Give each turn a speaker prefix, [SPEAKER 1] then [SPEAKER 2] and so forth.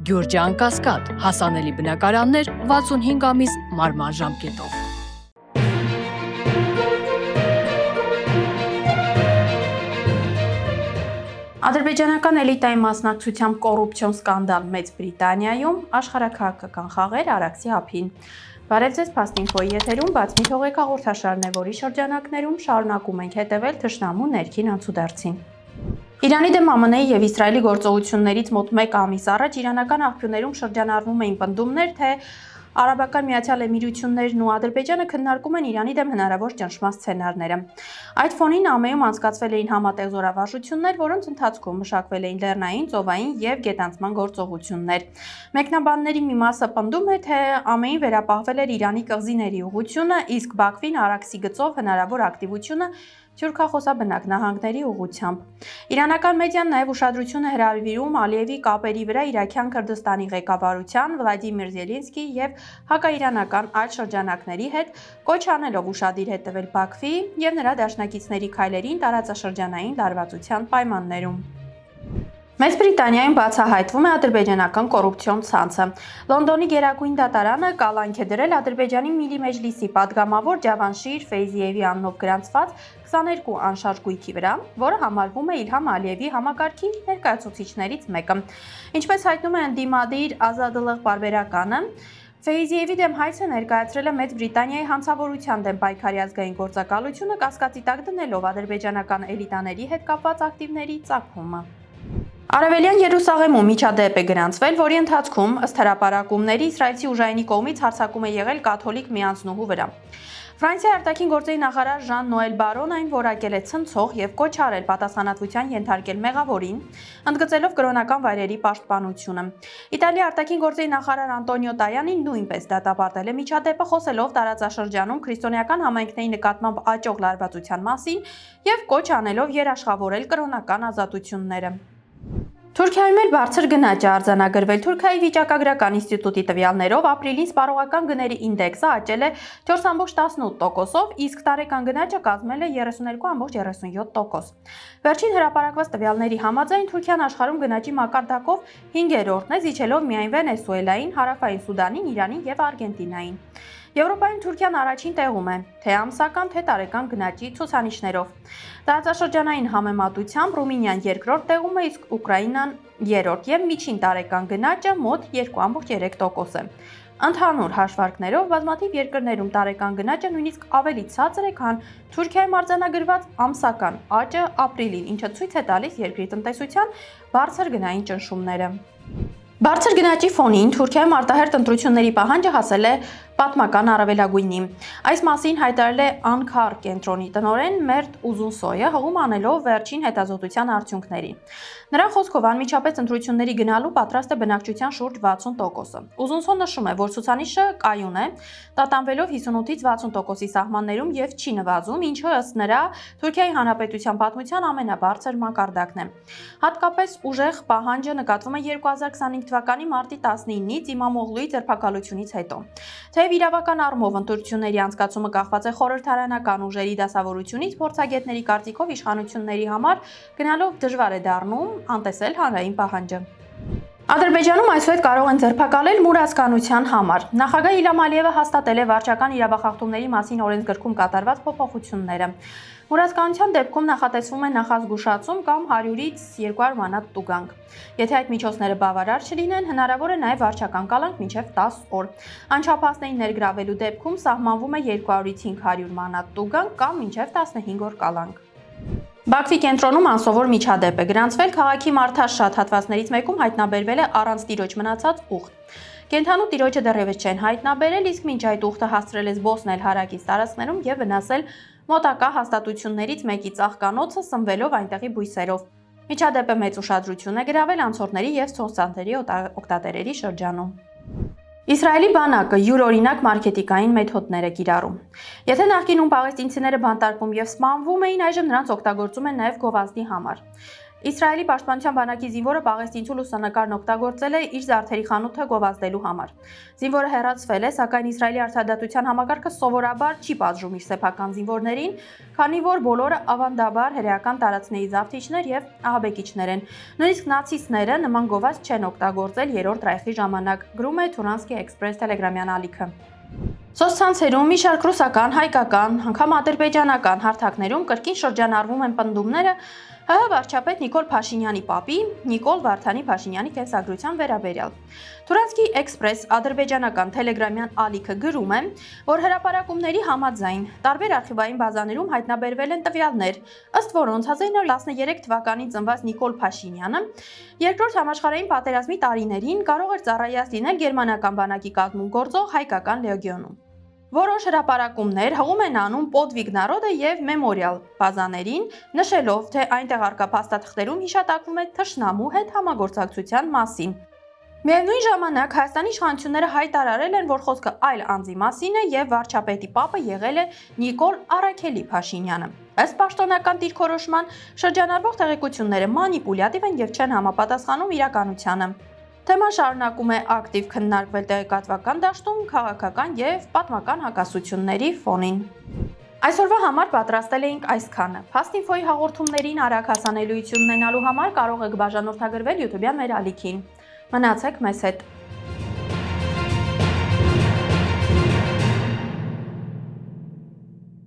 [SPEAKER 1] Գյուրջան Կասկադ, հասանելի բնակարաններ 65 ամիս մարման ժամկետով։
[SPEAKER 2] Ադրբեջանական էլիտայի մասնակցությամբ կոռուպցիոն սկանդալ Մեծ Բրիտանիայում աշխարհաքաղաքական խաղեր Արաքսի ափին։ Բարև ձեզ, Փաստինֆոյի եթերում բաց մի թողեք հաղորդաշարն է, որի շրջանակներում շարունակում ենք հետևել թշնամու ներքին անցուդարձին։ Իրանի դեմ ԱՄՆ-ի եւ Իսրայելի գործողություններից մոտ 1 ամիս առաջ իրանական աղբյուրներում շրջանառվում էին պնդումներ, թե Արաբական Միացյալ Էմիրություններն ու Ադրբեջանը քննարկում են Իրանի դեմ հնարավոր ճնշման սցենարները։ Այդ ֆոնին ԱՄԷ-ում անցկացվել էին համատեղ զորավարժություններ, որոնց ընթացքում մշակվել էին լեռնային, ծովային եւ գետանցման գործողություններ։ Մեկնաբանների մի մասը պնդում է, թե ԱՄԷ-ին վերապահվել էր Իրանի կղզիների ուղղությունը, իսկ Բաքվին Արաքսի գծով հնարավոր ակտիվությունը թյուրքախոսաբնակ նահանգների ուղղությամբ։ Իրանական մեդիան նաև ուշադրություն է հրավիրում Ալիևի կապերի վրա Իրաքյան Քրդստանի ղեկավարության Վլադիմիր Զելենսկիի եւ հակաիրանական այլ շրջանակների հետ, կոչ անելով ուշադիր հետևել Բաքվի եւ նրա դաշնակիցների քայլերին տարածաշրջանային լարվածության պայմաններում։ Մեծ Բրիտանիայում բացահայտվում է ադրբեջանական կոռուպցիոն ցանցը։ Լոնդոնի գերագույն դատարանը կալանք է դրել Ադրբեջանի Միլի Մեջլիսի падգամավոր Ջավանշիր Ֆեյզիևի անունով գրանցված 22 անշարժ գույքի վրա, որը համարվում է Իլհամ Ալիևի համակարգի ներկայացուցիչներից մեկը։ Ինչպես հայտնում է ընդդիմադիր Ազատլղ պարբերականը, Ֆեյզիևի դեմ հայցը ներկայացրել է Մեծ Բրիտանիայի հանցավորության դեմ պայքարի ազգային գործակալությունը կասկածի տակ դնելով ադրբեջանական էլիտաների հետ կապված ակտիվների ծագումը։ Արևելյան Երուսաղեմում միջադեպ է գրանցվել, որի ընթացքում ըստ հրապարակումների իսրայելցի ուժայինի կողմից հարձակում է եղել կաթոլիկ մի անձնուհու վրա։ Ֆրանսիայի արտաքին գործերի նախարար Ժան Նոել Բարոն այն որակել է ցնցող եւ կոչ արել պատասխանատվության ենթարկել մեղավորին, ընդգծելով կրոնական վայրերի պաշտպանությունը։ Իտալիայի արտաքին գործերի նախարար Անտոնիո Տայանին նույնպես դատապարտել է միջադեպը, խոսելով տարածաշրջանում քրիստոնեական համայնքների նկատմամբ աճող լարվածության մասին եւ կոչ անելով երաշխավորել կրոնական ազատությունները։ Թուրքիայում էլ բարձր գնաճ է արձանագրվել։ Թուրքիայի վիճակագրական ինստիտուտի տվյալներով ապրիլին սպառողական գների ինդեքսը աճել է 4.18%-ով, իսկ տարեկան գնաճը կազմել է 32.37%։ Վերջին հրապարակված տվյալների համաձայն Թուրքիան աշխարհում գնաճի մակարդակով 5-րդն է, զիջելով միայն Վենեսուելային, Հարավային Սուդանին, Իրանին եւ Արգենտինային։ Եվրոպայում Թուրքիան առաջին տեղում է, թե ամսական, թե տարեկան գնաճի ցուցանիշներով։ Տարածաշրջանային համեմատությամբ Ռումինիան երկրորդ տեղում է, իսկ Ուկրաինան երրորդ եւ միջին տարեկան գնաճը մոտ 2.3% է։ Ընդհանուր հաշվարկներով բազմաթիվ երկրներում տարեկան գնաճը նույնիսկ ավելի ցածր է, քան Թուրքիայում արձանագրված ամսական աճը ապրիլին, ինչը ցույց է տալիս երկրի տնտեսության բարձր գնային ճնշումները։ Բարձր գնաճի ֆոնին Թուրքիայում արտահերթ ընտրությունների պահանջը հասել է պատմական առավելագույնի։ Այս մասին հայտարարել է Անքար կենտրոնի տնօրեն Մերտ Ուզունսոյը, հղում անելով վերջին հետազոտության արդյունքներին։ Նրա խոսքով անմիջապես ընտրությունների գնալու պատրաստ է բնակչության շուրջ 60%-ը։ Ուզունսոն նշում է, որ ցուցանիշը կայուն է, տատանվելով 58-ից 60%-ի սահմաններում եւ չի նվազում, ինչը ըստ նրա Թուրքիայի Հանրապետության պատմության ամենաբարձր մակարդակն է։ Հատկապես ուժեղ պահանջը նկատվում է 2025 թվականի մարտի 19-ից Իմամօղլուի ձերբակալությունից հետո։ Թեև իրավական առումով ընտրությունների անցկացումը կախված է խորհրդարանական ուժերի դասավորությունից, փորձագետների կարծիքով իշխանությունների համար գնալով դժվար է դառնում անտեսել հանրային պահանջը։ Ադրբեջանում այսուհետ կարող են ձերբակալել մուրացկանության համար։ Նախագահ Իլհամ Ալիևը հաստատել է վարչական իրավախախտումների մասին օրենսգրքում կատարված փոփոխությունները։ Մուրացկանության դեպքում նախատեսվում է նախազգուշացում կամ 100-ից 200 մանատ տուգանք։ Եթե այդ միջոցները բավարար չլինեն, հնարավոր է նաև վարչական կալանք մինչև 10 օր։ Անչափահասներին ներգրավելու դեպքում սահմանվում է 200-ից 500 մանատ տուգանք կամ մինչև 15 օր կալանք։ Բաքվի կենտրոնում անսովոր միջադեպ է գրանցվել, քաղաքի մարդաշատ հատվածներից մեկում հայտնաբերվել է առանց տիրոջ մնացած ուղտ։ Կենդանու տիրոջը դեռևս չեն հայտնաբերել, իսկ մինչ այդ ուղտը հասցրել է զբոսնել հարակից տարածքներում եւ վնասել մոտակա հաստատություններից մեկի ծաղկանոցը, սնվելով այնտեղի բույսերով։ Միջադեպը մեծ ուշադրություն է գրավել անցորդների եւ սոցցանցերի օգտատերերի շրջանում։ Իսրայելի բանակը յուրօրինակ մարքետինգային մեթոդներ է կիրառում։ Եթե նախկինում պաղեստինցիները բանտարկվում եւ սպանվում էին, այժմ նրանց օգտագործում են նաեւ գովազդի համար։ Իսրայելի պաշտպանության բանակի զինվորը պաղեստինցու լուսանկարն օգտագործել է իր զարդերի խանութը գովազդելու համար։ Զինվորը հեռացվել է, սակայն Իսրայելի արտադատության համակարգը սովորաբար չի պատժում իր սեփական զինվորներին, քանի որ բոլորը ավանդաբար հրեական տարածքների զավթիչներ եւ ահաբեկիչներ են։ Նույնիսկ նացիստները նման գովազդ չեն օգտագործել Երրորդ ռայխի ժամանակ, գրում է Թուրանսկի Էքսպրես տելեգրամյան ալիքը։ Սոցցանցերում մի շարք ռուսական, հայկական, անգամ ադրբեջանական հարթակներում կրկին շրջանառվում են պնդումները ՀՀ վարչապետ Նիկոլ Փաշինյանի պապի Նիկոլ Վարդանի Փաշինյանի կենսագրության վերաբերյալ։ Թուրանսկի Էքսպրես ադրբեջանական տելեգրամյան ալիքը գրում է, որ հրապարակումների համաձայն տարբեր արխիվային բազաներում հայտնաբերվել են տվյալներ, ըստ որոնց 1913 թվականին ծնված Նիկոլ Փաշինյանը Երկրորդ համաշխարհային պատերազմի տարիներին կարող էր ծառայած լինել գերմանական բանակի կազմում գործող հայկական լեգիոնում։ Որոշ հրապարակումներ հղում են անում Պոդվիգ Նարոդը եւ Մեմորիալ բազաներին, նշելով, թե այնտեղ առկա փաստաթղթերում հիշատակվում է թշնամու հետ համագործակցության մասին։ Միևնույն ժամանակ Հայաստանի իշխանությունները հայտարարել են, որ խոսքը այլ անձի մասին է եւ վարչապետի պապը եղել է Նիկոլ Արաքելի Փաշինյանը։ Ըստ պաշտոնական դիրքորոշման շրջանառվող տեղեկությունները մանիպուլյատիվ են եւ չեն համապատասխանում իրականությանը։ Թեման շարունակում է ակտիվ քննարկվել տեղեկատվական դաշտում քաղաքական եւ պատմական հակասությունների ֆոնին։ Այսօրվա համար պատրաստել էինք այսքանը։ Fast-Info-ի հաղորդումներին արագ հասանելիություն ունենալու համար կարող եք բաժանորդագրվել YouTube-յան մեր ալիքին։ Մնացեք մեզ հետ։